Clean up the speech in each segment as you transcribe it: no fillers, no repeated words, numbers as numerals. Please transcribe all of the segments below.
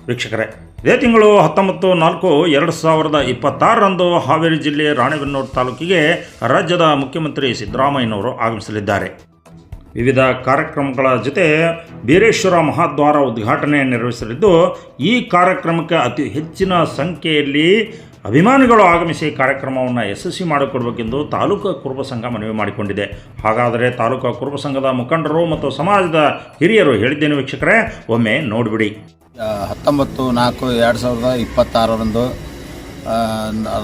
ವೀಕ್ಷಕರೇ, ಇದೇ ತಿಂಗಳು 19/4/2026 ಹಾವೇರಿ ಜಿಲ್ಲೆ ರಾಣೆಬೆನ್ನೂರು ತಾಲೂಕಿಗೆ ರಾಜ್ಯದ ಮುಖ್ಯಮಂತ್ರಿ ಸಿದ್ದರಾಮಯ್ಯನವರು ಆಗಮಿಸಲಿದ್ದಾರೆ. ವಿವಿಧ ಕಾರ್ಯಕ್ರಮಗಳ ಜೊತೆ ಬೀರೇಶ್ವರ ಮಹಾದ್ವಾರ ಉದ್ಘಾಟನೆ ನೆರವೇರಿಸಲಿದ್ದು, ಈ ಕಾರ್ಯಕ್ರಮಕ್ಕೆ ಅತಿ ಹೆಚ್ಚಿನ ಸಂಖ್ಯೆಯಲ್ಲಿ ಅಭಿಮಾನಿಗಳು ಆಗಮಿಸಿ ಕಾರ್ಯಕ್ರಮವನ್ನು ಯಶಸ್ವಿ ಮಾಡಿಕೊಡಬೇಕೆಂದು ತಾಲೂಕು ಕುರುಬ ಸಂಘ ಮನವಿ ಮಾಡಿಕೊಂಡಿದೆ. ಹಾಗಾದರೆ ತಾಲೂಕು ಕುರುಬ ಸಂಘದ ಮುಖಂಡರು ಮತ್ತು ಸಮಾಜದ ಹಿರಿಯರು ಹೇಳಿದ್ದೇನೆ ವೀಕ್ಷಕರೇ, ಒಮ್ಮೆ ನೋಡಿಬಿಡಿ. 19/4/2026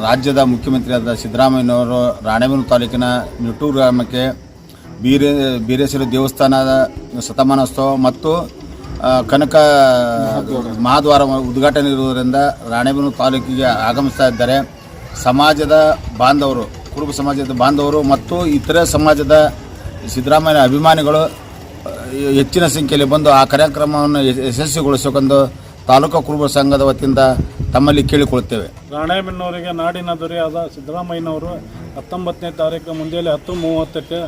ರಾಜ್ಯದ ಮುಖ್ಯಮಂತ್ರಿಯಾದ ಸಿದ್ದರಾಮಯ್ಯನವರು ರಾಣೆಬೆನ್ನೂರು ತಾಲೂಕಿನ ನಿಟ್ಟೂರು ಗ್ರಾಮಕ್ಕೆ ಬೀರೇಶ್ವರ ದೇವಸ್ಥಾನದ ಶತಮಾನೋತ್ಸವ ಮತ್ತು ಕನಕ ಮಹಾದ್ವಾರ ಉದ್ಘಾಟನೆ ಇರುವುದರಿಂದ ರಾಣೆಬೆನ್ನೂರು ತಾಲೂಕಿಗೆ ಆಗಮಿಸ್ತಾ ಇದ್ದಾರೆ. ಸಮಾಜದ ಬಾಂಧವರು, ಕುರುಬ ಸಮಾಜದ ಬಾಂಧವರು ಮತ್ತು ಇತರೆ ಸಮಾಜದ ಸಿದ್ದರಾಮಯ್ಯ ಅಭಿಮಾನಿಗಳು ಹೆಚ್ಚಿನ ಸಂಖ್ಯೆಯಲ್ಲಿ ಬಂದು ಆ ಕಾರ್ಯಕ್ರಮವನ್ನು ಯಶಸ್ವಿಗೊಳಿಸಬೇಕೆಂದು ತಾಲೂಕು ಕುರುಬ ಸಂಘದ ವತಿಯಿಂದ ತಮ್ಮಲ್ಲಿ ಕೇಳಿಕೊಳ್ಳುತ್ತೇವೆ. ರಾಣೆಬೆನ್ನೂರಿಗೆ ನಾಡಿನ ದೊರೆಯಾದ ಸಿದ್ದರಾಮಯ್ಯನವರು 19ನೇ ತಾರೀಕು ಮುಂಜಾನೆ 10:30ಕ್ಕೆ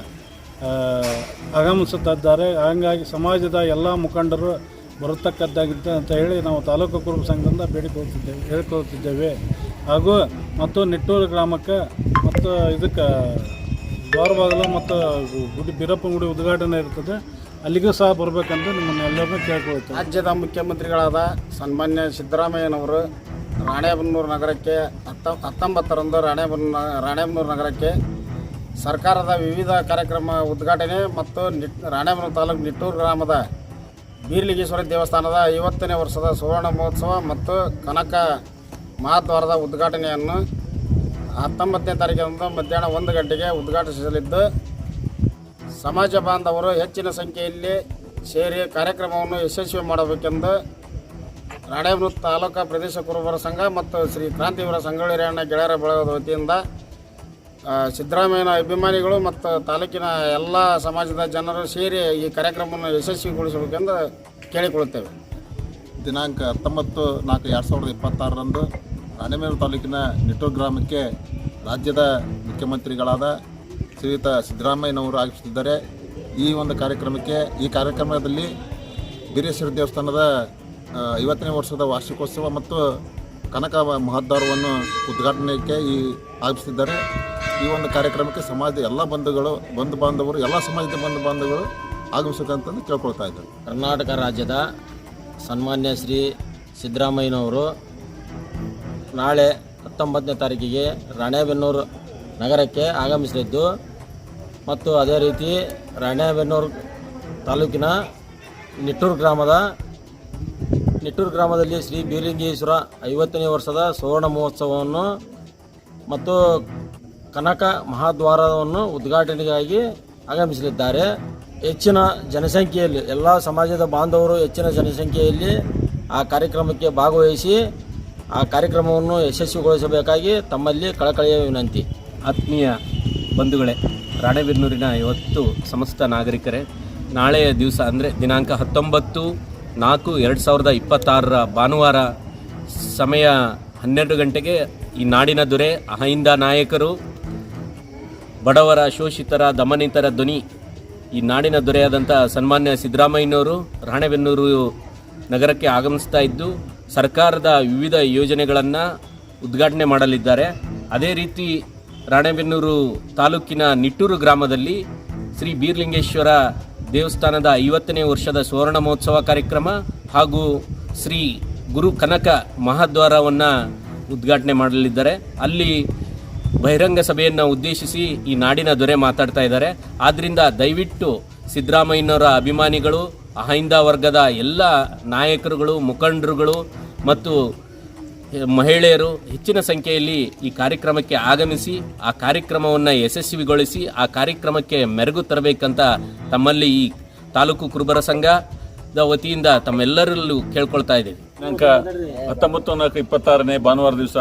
ಆಗಮಿಸುತ್ತಿದ್ದಾರೆ. ಹಾಗಾಗಿ ಸಮಾಜದ ಎಲ್ಲ ಮುಖಂಡರು ಬರತಕ್ಕದ್ದಾಗಿದೆ ಅಂತ ಹೇಳಿ ನಾವು ತಾಲೂಕು ಕುರುಬ ಸಂಘದಿಂದ ಹೇಳ್ಕೊಳ್ತಿದ್ದೇವೆ. ಹಾಗೂ ಮತ್ತು ನಿಟ್ಟೂರು ಗ್ರಾಮಕ್ಕೆ ಮತ್ತು ಇದಕ್ಕೆ ದ್ವಾರಬಾಗಿಲು ಮತ್ತು ಬೀರಪ್ಪನ ಗುಡಿ ಉದ್ಘಾಟನೆ ಇರ್ತದೆ, ಅಲ್ಲಿಗೂ ಸಹ ಬರಬೇಕಂತ ನಿಮ್ಮನ್ನೆಲ್ಲರನ್ನೂ ಕೇಳ್ಕೊಳ್ತೇವೆ. ರಾಜ್ಯದ ಮುಖ್ಯಮಂತ್ರಿಗಳಾದ ಸನ್ಮಾನ್ಯ ಸಿದ್ದರಾಮಯ್ಯನವರು ರಾಣೆಬೆನ್ನೂರು ನಗರಕ್ಕೆ 19ರಂದು ರಾಣೆಬೆನ್ನೂರು ನಗರಕ್ಕೆ ಸರ್ಕಾರದ ವಿವಿಧ ಕಾರ್ಯಕ್ರಮ ಉದ್ಘಾಟನೆ ಮತ್ತು ರಾಣೆಬೆನ್ನೂರು ತಾಲೂಕು ನಿಟ್ಟೂರು ಗ್ರಾಮದ ಬೀರಲಿಂಗೇಶ್ವರ ದೇವಸ್ಥಾನದ 50ನೇ ವರ್ಷದ ಸುವರ್ಣ ಮಹೋತ್ಸವ ಮತ್ತು ಕನಕ ಮಹಾದ್ವಾರದ ಉದ್ಘಾಟನೆಯನ್ನು 19ನೇ ತಾರೀಕಿನಂದು ಮಧ್ಯಾಹ್ನ 1 ಗಂಟೆಗೆ ಉದ್ಘಾಟಿಸಲಿದ್ದು, ಸಮಾಜ ಬಾಂಧವರು ಹೆಚ್ಚಿನ ಸಂಖ್ಯೆಯಲ್ಲಿ ಸೇರಿ ಕಾರ್ಯಕ್ರಮವನ್ನು ಯಶಸ್ವಿ ಮಾಡಬೇಕೆಂದು ರಾಣೆಬೆನ್ನೂರು ತಾಲೂಕು ಪ್ರದೇಶ ಕುರುಬರ ಸಂಘ ಮತ್ತು ಶ್ರೀ ಕ್ರಾಂತಿವೀರ ಸಂಗೊಳ್ಳಿ ರಾಯಣ್ಣ ಗೆಳೆಯರ ಬಳಗದ ವತಿಯಿಂದ ಸಿದ್ದರಾಮಯ್ಯನ ಅಭಿಮಾನಿಗಳು ಮತ್ತು ತಾಲೂಕಿನ ಎಲ್ಲ ಸಮಾಜದ ಜನರು ಸೇರಿ ಈ ಕಾರ್ಯಕ್ರಮವನ್ನು ಯಶಸ್ವಿಗೊಳಿಸಬೇಕೆಂದು ಕೇಳಿಕೊಳ್ಳುತ್ತೇವೆ. ದಿನಾಂಕ 19/4/2026 ರಾಣೆಬೆನ್ನೂರು ತಾಲೂಕಿನ ನಿಟ್ಟೂರು ಗ್ರಾಮಕ್ಕೆ ರಾಜ್ಯದ ಮುಖ್ಯಮಂತ್ರಿಗಳಾದ ಶ್ರೀಯುತ ಸಿದ್ದರಾಮಯ್ಯನವರು ಆಗಮಿಸುತ್ತಿದ್ದಾರೆ. ಈ ಒಂದು ಕಾರ್ಯಕ್ರಮದಲ್ಲಿ ಬೀರೇಶ್ವರ ದೇವಸ್ಥಾನದ 50ನೇ ವರ್ಷದ ವಾರ್ಷಿಕೋತ್ಸವ ಮತ್ತು ಕನಕ ಮಹಾದ್ವಾರವನ್ನು ಉದ್ಘಾಟನೆಗೆ ಆಗಮಿಸುತ್ತಿದ್ದಾರೆ. ಈ ಒಂದು ಕಾರ್ಯಕ್ರಮಕ್ಕೆ ಸಮಾಜದ ಎಲ್ಲ ಬಂಧು ಬಾಂಧವರು ಎಲ್ಲ ಸಮಾಜದ ಬಂಧು ಬಾಂಧವರು ಆಗಮಿಸಬೇಕಂತಂದು ಕೇಳ್ಕೊಳ್ತಾ ಇದ್ದಾರೆ. ಕರ್ನಾಟಕ ರಾಜ್ಯದ ಸನ್ಮಾನ್ಯ ಶ್ರೀ ಸಿದ್ದರಾಮಯ್ಯನವರು ನಾಳೆ 19ನೇ ತಾರೀಕಿಗೆ ರಾಣೆಬೆನ್ನೂರು ನಗರಕ್ಕೆ ಆಗಮಿಸಲಿದ್ದು, ಮತ್ತು ಅದೇ ರೀತಿ ರಾಣೆಬೆನ್ನೂರು ತಾಲೂಕಿನ ನಿಟ್ಟೂರು ಗ್ರಾಮದಲ್ಲಿ ಶ್ರೀ ಬೀರಲಿಂಗೇಶ್ವರ 50ನೇ ವರ್ಷದ ಸುವರ್ಣ ಮಹೋತ್ಸವವನ್ನು ಮತ್ತು ಕನಕ ಮಹಾದ್ವಾರವನ್ನು ಉದ್ಘಾಟನೆಗಾಗಿ ಆಗಮಿಸಲಿದ್ದಾರೆ. ಹೆಚ್ಚಿನ ಜನಸಂಖ್ಯೆಯಲ್ಲಿ ಎಲ್ಲ ಸಮಾಜದ ಬಾಂಧವರು ಹೆಚ್ಚಿನ ಜನಸಂಖ್ಯೆಯಲ್ಲಿ ಆ ಕಾರ್ಯಕ್ರಮಕ್ಕೆ ಭಾಗವಹಿಸಿ ಆ ಕಾರ್ಯಕ್ರಮವನ್ನು ಯಶಸ್ವಿಗೊಳಿಸಬೇಕಾಗಿ ತಮ್ಮಲ್ಲಿ ಕಳಕಳಿಯ ವಿನಂತಿ. ಆತ್ಮೀಯ ಬಂಧುಗಳೇ, ರಾಣೆಬೆನ್ನೂರಿನ ಇವತ್ತು ಸಮಸ್ತ ನಾಗರಿಕರೇ, ನಾಳೆಯ ದಿವಸ ಅಂದರೆ ದಿನಾಂಕ 19/4/2026 ಭಾನುವಾರ ಸಮಯ 12 ಗಂಟೆಗೆ ಈ ನಾಡಿನ ದೊರೆ, ಅಹಿಂದ ನಾಯಕರು, ಬಡವರ, ಶೋಷಿತರ, ದಮನಿತರ ಧ್ವನಿ, ಈ ನಾಡಿನ ದೊರೆಯಾದಂಥ ಸನ್ಮಾನ್ಯ ಸಿದ್ದರಾಮಯ್ಯನವರು ರಾಣೆಬೆನ್ನೂರು ನಗರಕ್ಕೆ ಆಗಮಿಸ್ತಾ ಇದ್ದು ಸರ್ಕಾರದ ವಿವಿಧ ಯೋಜನೆಗಳನ್ನು ಉದ್ಘಾಟನೆ ಮಾಡಲಿದ್ದಾರೆ. ಅದೇ ರೀತಿ ರಾಣೆಬೆನ್ನೂರು ತಾಲೂಕಿನ ನಿಟ್ಟೂರು ಗ್ರಾಮದಲ್ಲಿ ಶ್ರೀ ಬೀರಲಿಂಗೇಶ್ವರ ದೇವಸ್ಥಾನದ 50ನೇ ವರ್ಷದ ಸುವರ್ಣ ಮಹೋತ್ಸವ ಕಾರ್ಯಕ್ರಮ ಹಾಗೂ ಶ್ರೀ ಗುರು ಕನಕ ಮಹಾದ್ವಾರವನ್ನು ಉದ್ಘಾಟನೆ ಮಾಡಲಿದ್ದಾರೆ. ಅಲ್ಲಿ ಬಹಿರಂಗ ಸಭೆಯನ್ನು ಉದ್ದೇಶಿಸಿ ಈ ನಾಡಿನ ದೊರೆ ಮಾತಾಡ್ತಾ ಇದ್ದಾರೆ. ಆದ್ದರಿಂದ ದಯವಿಟ್ಟು ಸಿದ್ದರಾಮಯ್ಯನವರ ಅಭಿಮಾನಿಗಳು, ಅಹಿಂದ ವರ್ಗದ ಎಲ್ಲ ನಾಯಕರುಗಳು, ಮುಖಂಡರುಗಳು ಮತ್ತು ಮಹಿಳೆಯರು ಹೆಚ್ಚಿನ ಸಂಖ್ಯೆಯಲ್ಲಿ ಈ ಕಾರ್ಯಕ್ರಮಕ್ಕೆ ಆಗಮಿಸಿ ಆ ಕಾರ್ಯಕ್ರಮವನ್ನು ಯಶಸ್ವಿಗೊಳಿಸಿ ಆ ಕಾರ್ಯಕ್ರಮಕ್ಕೆ ಮೆರುಗು ತರಬೇಕಂತ ತಮ್ಮಲ್ಲಿ ಈ ತಾಲೂಕು ಕುರುಬರ ಸಂಘದ ವತಿಯಿಂದ ತಮ್ಮೆಲ್ಲರಲ್ಲೂ ಕೇಳ್ಕೊಳ್ತಾ ಇದ್ದೀವಿ. ದಿನಾಂಕ 19/4/26 ಭಾನುವಾರ ದಿವಸ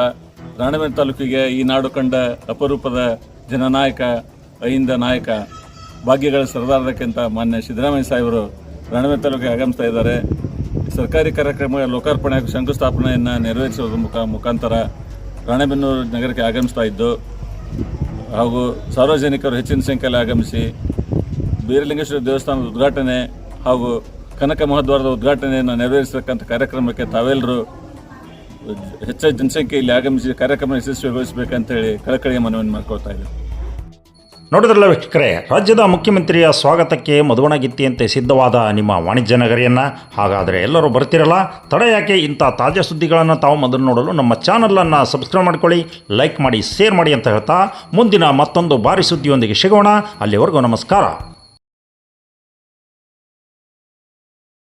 ರಾಣೆಬೆನ್ನೂರು ತಾಲೂಕಿಗೆ ಈ ನಾಡು ಕಂಡ ಅಪರೂಪದ ಜನನಾಯಕ, ಅಹಿಂದ ನಾಯಕ, ಭಾಗ್ಯಗಳ ಸರ್ದಾರಕ್ಕಿಂತ ಮಾನ್ಯ ಸಿದ್ದರಾಮಯ್ಯ ಸಾಹೇಬರು ರಾಣೆಬೆನ್ನೂರು ತಾಲೂಕಿಗೆ ಆಗಮಿಸ್ತಾ ಇದ್ದಾರೆ. ಸರ್ಕಾರಿ ಕಾರ್ಯಕ್ರಮ ಲೋಕಾರ್ಪಣೆ ಹಾಗೂ ಶಂಕುಸ್ಥಾಪನೆಯನ್ನು ನೆರವೇರಿಸುವ ಮುಖಾಂತರ ರಾಣೆಬೆನ್ನೂರು ನಗರಕ್ಕೆ ಆಗಮಿಸ್ತಾ ಇದ್ದು, ಹಾಗೂ ಸಾರ್ವಜನಿಕರು ಹೆಚ್ಚಿನ ಸಂಖ್ಯೆಯಲ್ಲಿ ಆಗಮಿಸಿ ಬೀರಲಿಂಗೇಶ್ವರ ದೇವಸ್ಥಾನದ ಉದ್ಘಾಟನೆ ಹಾಗೂ ಕನಕ ಮಹಾದ್ವಾರದ ಉದ್ಘಾಟನೆಯನ್ನು ನೆರವೇರಿಸತಕ್ಕಂಥ ಕಾರ್ಯಕ್ರಮಕ್ಕೆ ತಾವೆಲ್ಲರೂ ಹೆಚ್ಚಿನ ಜನಸಂಖ್ಯೆಯಲ್ಲಿ ಆಗಮಿಸಿ ಕಾರ್ಯಕ್ರಮ ಯಶಸ್ವಿಗೊಳಿಸಬೇಕಂತೇಳಿ ಕಳಕಳಿಯ ಮನವಿಯನ್ನು ಮಾಡ್ಕೊಳ್ತಾ ಇದ್ದೀವಿ. ನೋಡಿದ್ರಲ್ಲ ವೀಕ್ಷಕರೇ, ರಾಜ್ಯದ ಮುಖ್ಯಮಂತ್ರಿಯ ಸ್ವಾಗತಕ್ಕೆ ಮಧುವಣಗಿತ್ತಿಯಂತೆ ಸಿದ್ಧವಾದ ನಿಮ್ಮ ವಾಣಿಜ್ಯ ನಗರಿಯನ್ನು. ಹಾಗಾದರೆ ಎಲ್ಲರೂ ಬರ್ತಿರಲ್ಲ, ತಡ ಯಾಕೆ? ಇಂಥ ತಾಜಾ ಸುದ್ದಿಗಳನ್ನು ತಾವು ಮೊದಲು ನೋಡಲು ನಮ್ಮ ಚಾನಲನ್ನು ಸಬ್ಸ್ಕ್ರೈಬ್ ಮಾಡ್ಕೊಳ್ಳಿ, ಲೈಕ್ ಮಾಡಿ, ಶೇರ್ ಮಾಡಿ ಅಂತ ಹೇಳ್ತಾ ಮುಂದಿನ ಮತ್ತೊಂದು ಭಾರಿ ಸುದ್ದಿಯೊಂದಿಗೆ ಸಿಗೋಣ. ಅಲ್ಲಿವರೆಗೂ ನಮಸ್ಕಾರ.